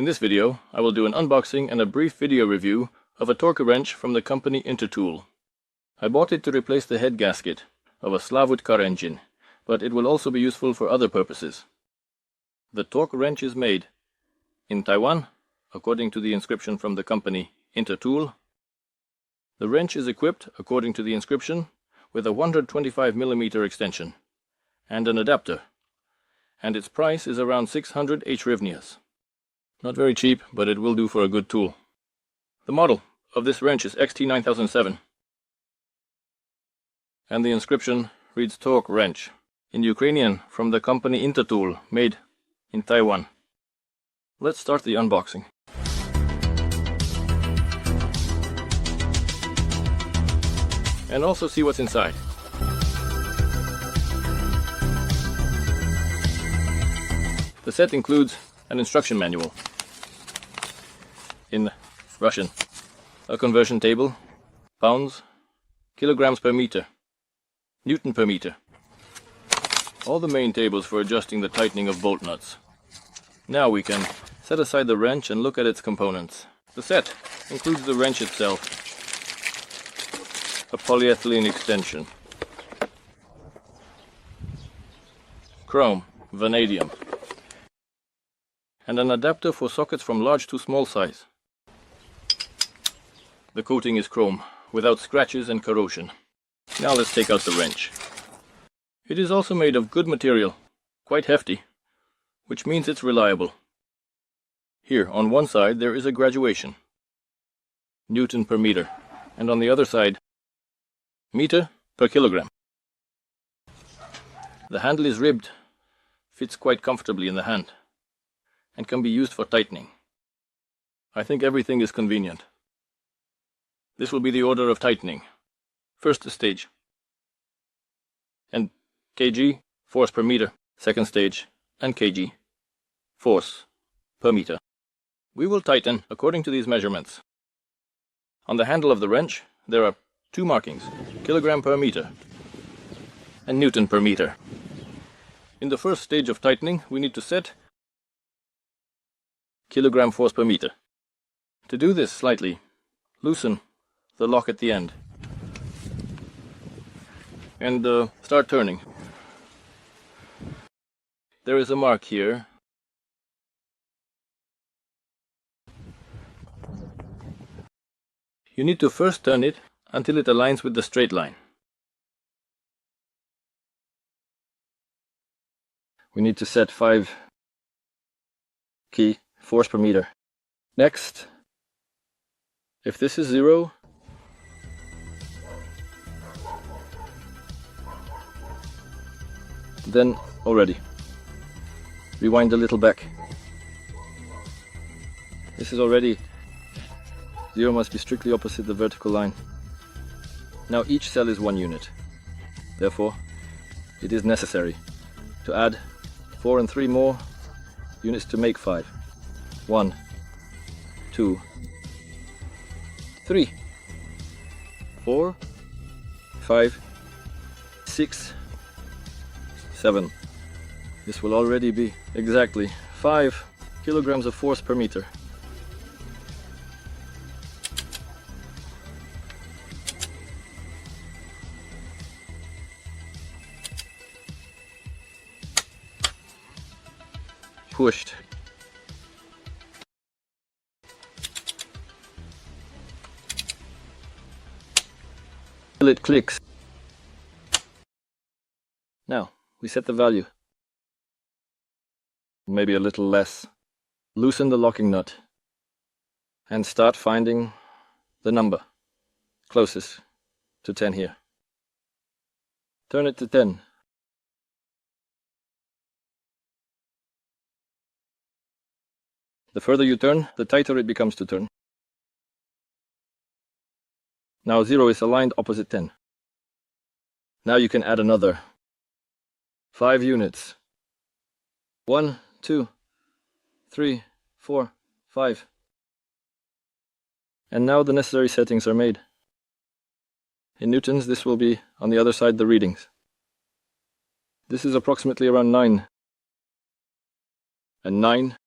In this video, I will do an unboxing and a brief video review of a torque wrench from the company Intertool. I bought it to replace the head gasket of a Slavuta car engine, but it will also be useful for other purposes. The torque wrench is made in Taiwan, according to the inscription from the company Intertool. The wrench is equipped, according to the inscription, with a 125mm extension and an adapter, and its price is around 600 hryvnias. Not very cheap, but it will do for a good tool. The model of this wrench is XT-9007, and the inscription reads torque wrench, in Ukrainian from the company Intertool, made in Taiwan. Let's start the unboxing. And also see what's inside. The set includes an instruction manual in Russian, a conversion table, pounds, kilograms per meter, Newton per meter, all the main tables for adjusting the tightening of bolt nuts. Now we can set aside the wrench and look at its components. The set includes the wrench itself, a polyethylene extension, chrome, vanadium, and an adapter for sockets from large to small size. The coating is chrome, without scratches and corrosion. Now let's take out the wrench. It is also made of good material, quite hefty, which means it's reliable. Here, on one side, there is a graduation, Newton per meter, and on the other side, meter per kilogram. The handle is ribbed, fits quite comfortably in the hand, and can be used for tightening. I think everything is convenient. This will be the order of tightening. First stage, and kg, force per meter. Second stage, and kg, force per meter. We will tighten according to these measurements. On the handle of the wrench, there are two markings, kilogram per meter and Newton per meter. In the first stage of tightening, we need to set kilogram force per meter. To do this slightly, loosen the lock at the end and start turning. There is a mark here. You need to first turn it until it aligns with the straight line. We need to set 5 kg force per meter. Next, if this is 0, then already rewind a little back. This is already 0, must be strictly opposite the vertical line. Now each cell is 1 unit. Therefore, it is necessary to add 4 and 3 more units to make 5. 1, 2, 3, 4, 5, 6, 7. This will already be exactly 5 kilograms of force per meter. Pushed. Till it clicks. Now, we set the value. Maybe a little less. Loosen the locking nut and start finding the number closest to 10 here. Turn it to 10. The further you turn, the tighter it becomes to turn. Now 0 is aligned opposite 10. Now you can add another 5 units. 1, 2, 3, 4, 5. And now the necessary settings are made. In newtons, this will be on the other side the readings. This is approximately around 9. And 9